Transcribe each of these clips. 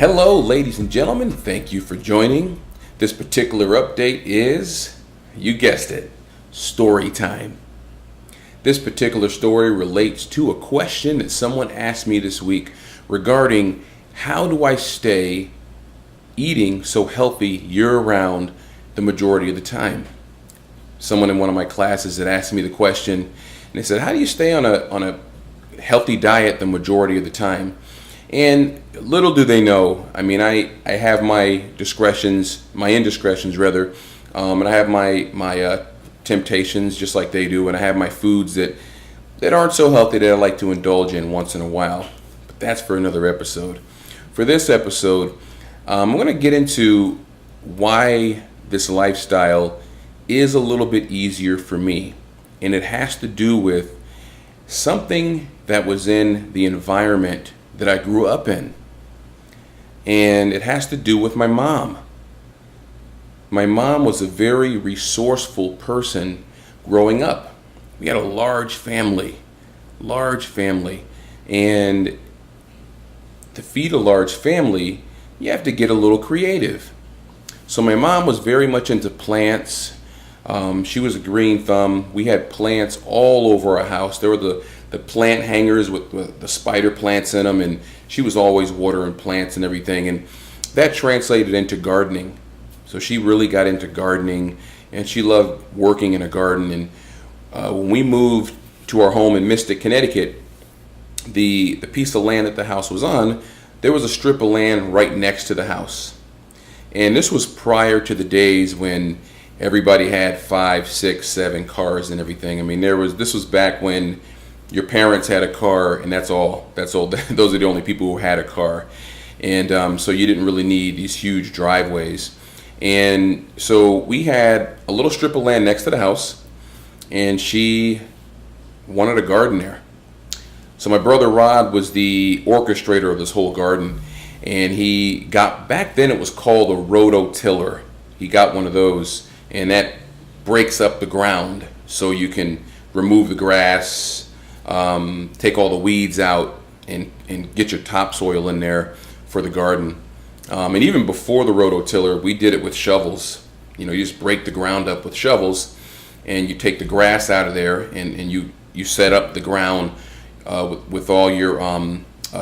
Hello, ladies and gentlemen. Thank you for joining. This particular update is, you guessed it, story time. This particular story relates to a question that someone asked me this week regarding how do I stay eating so healthy year-round the majority of the time. Someone in one of my classes had asked me the question, and they said, how do you stay on a healthy diet the majority of the time? And little do they know, I have my indiscretions rather, and I have my temptations just like they do, and I have my foods that aren't so healthy that I like to indulge in once in a while. But that's for another episode. For this episode, I'm going to get into why this lifestyle is a little bit easier for me, and it has to do with something that was in the environment that I grew up in. And it has to do with my mom. My mom was a very resourceful person growing up. We had a large family. And to feed a large family, you have to get a little creative. So my mom was very much into plants. She was a green thumb. We had plants all over our house. There were the plant hangers with the spider plants in them, and she was always watering plants and everything, and that translated into gardening. So she really got into gardening, and she loved working in a garden. And when we moved to our home in Mystic, Connecticut, the piece of land that the house was on, there was a strip of land right next to the house. And this was prior to the days when everybody had 5, 6, 7 cars and everything. This was back when your parents had a car, and that's all. Those are the only people who had a car. And so you didn't really need these huge driveways. And so we had a little strip of land next to the house, and she wanted a garden there. So my brother Rod was the orchestrator of this whole garden, and he got, back then it was called a rototiller. He got one of those, and that breaks up the ground so you can remove the grass, take all the weeds out, and get your topsoil in there for the garden. And even before the rototiller, we did it with shovels. You just break the ground up with shovels, and you take the grass out of there, and you set up the ground with all your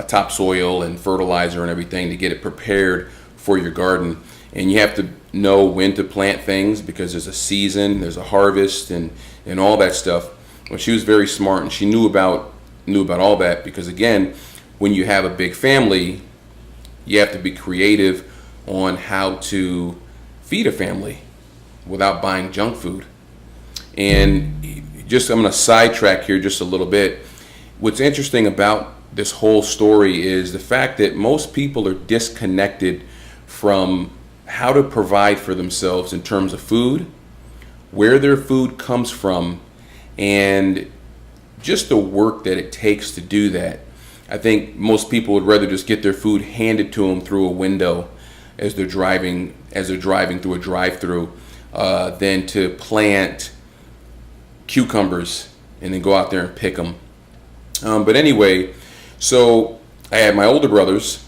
topsoil and fertilizer and everything to get it prepared for your garden. And you have to know when to plant things because there's a season, there's a harvest, and all that stuff. Well, she was very smart, and she knew about all that because, again, when you have a big family, you have to be creative on how to feed a family without buying junk food. And I'm going to sidetrack here just a little bit. What's interesting about this whole story is the fact that most people are disconnected from how to provide for themselves in terms of food, where their food comes from, and just the work that it takes to do that. I think most people would rather just get their food handed to them through a window as they're driving through a drive-through than to plant cucumbers and then go out there and pick them. But anyway, so I had my older brothers,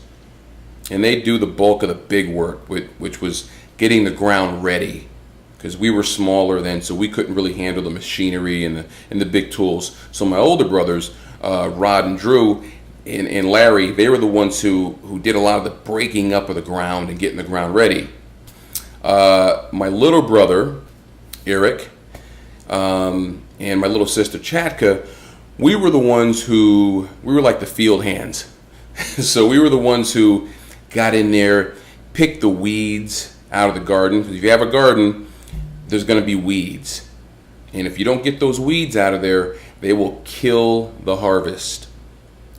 and they do the bulk of the big work, which was getting the ground ready. Because we were smaller then, so we couldn't really handle the machinery and the big tools. So my older brothers, Rod and Drew and Larry, they were the ones who did a lot of the breaking up of the ground and getting the ground ready. My little brother, Eric, and my little sister, Chatka, we were like the field hands. So we were the ones who got in there, picked the weeds out of the garden. Because if you have a garden, there's going to be weeds. And if you don't get those weeds out of there, they will kill the harvest.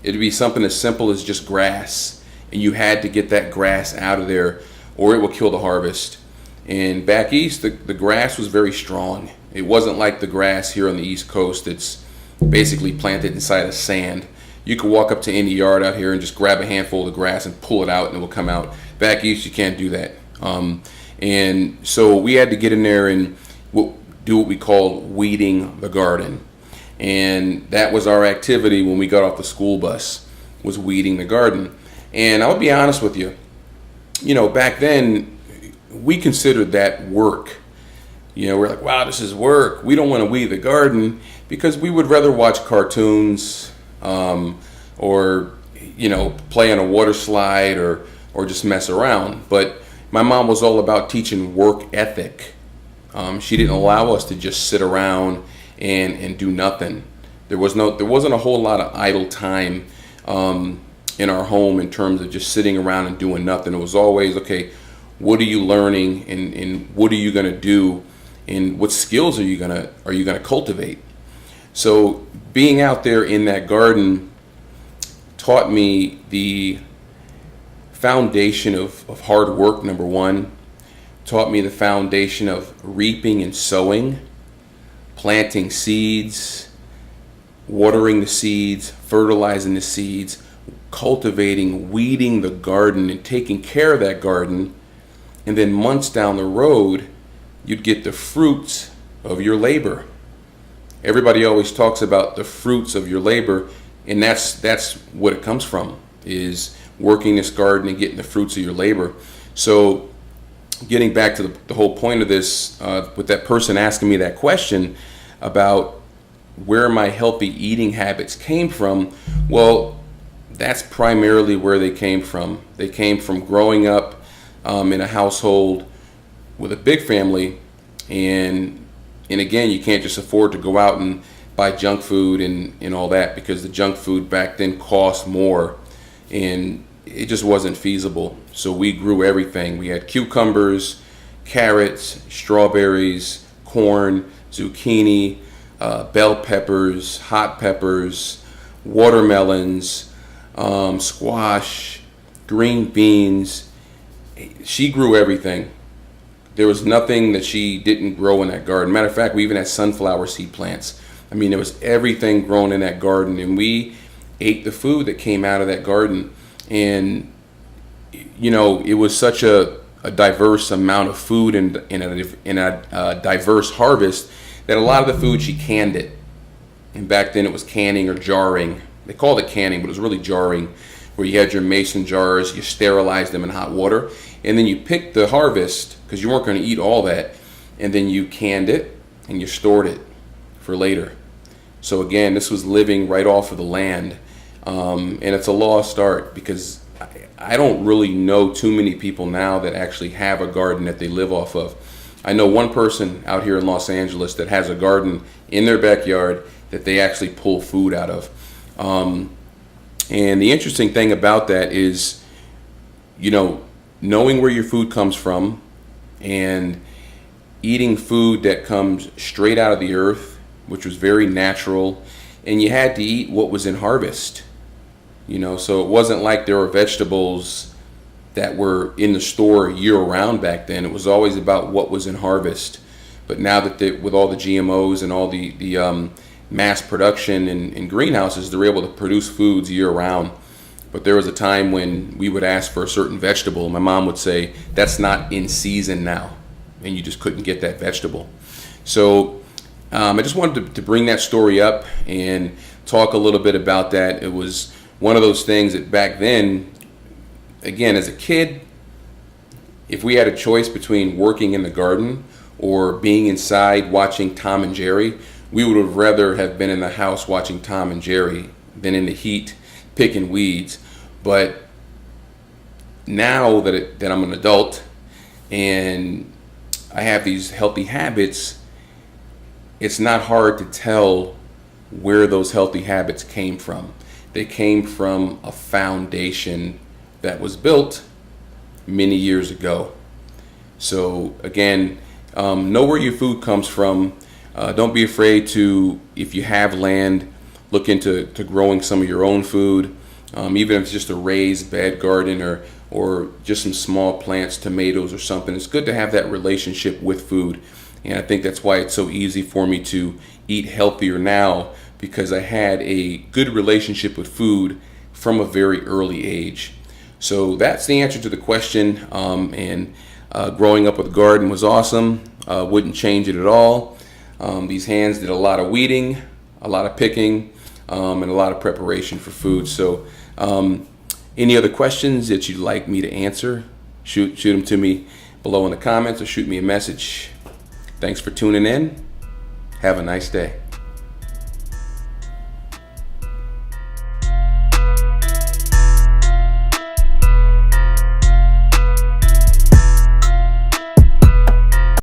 It'd be something as simple as just grass. And you had to get that grass out of there or it will kill the harvest. And back east, the grass was very strong. It wasn't like the grass here on the East Coast. It's basically planted inside of sand. You could walk up to any yard out here and just grab a handful of the grass and pull it out and it will come out. Back east, you can't do that. And so we had to get in there and do what we call weeding the garden. And that was our activity when we got off the school bus, was weeding the garden. And I'll be honest with you, back then we considered that work. We're like, wow, this is work. We don't want to weed the garden because we would rather watch cartoons, or play on a water slide, or just mess around. But my mom was all about teaching work ethic. She didn't allow us to just sit around and do nothing. There wasn't a whole lot of idle time in our home in terms of just sitting around and doing nothing. It was always, okay, what are you learning, and what are you going to do, and what skills are you going to cultivate? So being out there in that garden taught me the foundation of hard work, number one. Taught me the foundation of reaping and sowing, planting seeds, watering the seeds, fertilizing the seeds, cultivating, weeding the garden, and taking care of that garden. And then months down the road, you'd get the fruits of your labor. Everybody always talks about the fruits of your labor, and that's what it comes from, is working this garden and getting the fruits of your labor. So getting back to the whole point of this, with that person asking me that question about where my healthy eating habits came from, well, that's primarily where they came from. They came from growing up in a household with a big family, and again, you can't just afford to go out and buy junk food and all that, because the junk food back then cost more, and it just wasn't feasible. So we grew everything. We had cucumbers, carrots, strawberries, corn, zucchini, bell peppers, hot peppers, watermelons, squash, green beans. She grew everything. There was nothing that she didn't grow in that garden. Matter of fact, we even had sunflower seed plants. I mean, there was everything grown in that garden, and we ate the food that came out of that garden. And it was such a diverse amount of food and a diverse harvest that a lot of the food, she canned it. And back then it was canning or jarring. They called it canning, but it was really jarring, where you had your mason jars, you sterilized them in hot water, and then you picked the harvest, because you weren't going to eat all that, and then you canned it and you stored it for later. So again, this was living right off of the land. And it's a lost art, because I don't really know too many people now that actually have a garden that they live off of. I know one person out here in Los Angeles that has a garden in their backyard that they actually pull food out of. And the interesting thing about that is, knowing where your food comes from and eating food that comes straight out of the earth, which was very natural, and you had to eat what was in harvest. So it wasn't like there were vegetables that were in the store year round back then. It was always about what was in harvest. But now that with all the GMOs and all the mass production in greenhouses, they're able to produce foods year round. But there was a time when we would ask for a certain vegetable. My mom would say, that's not in season now. And you just couldn't get that vegetable. So I just wanted to bring that story up and talk a little bit about that. It was one of those things that back then, again, as a kid, if we had a choice between working in the garden or being inside watching Tom and Jerry, we would have rather have been in the house watching Tom and Jerry than in the heat picking weeds. But now that I'm an adult and I have these healthy habits, it's not hard to tell where those healthy habits came from. They came from a foundation that was built many years ago. So again, know where your food comes from. Don't be afraid to, if you have land, look into growing some of your own food, even if it's just a raised bed garden or just some small plants, tomatoes or something. It's good to have that relationship with food. And I think that's why it's so easy for me to eat healthier now, because I had a good relationship with food from a very early age. So that's the answer to the question. Growing up with a garden was awesome. Wouldn't change it at all. These hands did a lot of weeding, a lot of picking, and a lot of preparation for food. So any other questions that you'd like me to answer, shoot them to me below in the comments or shoot me a message. Thanks for tuning in. Have a nice day.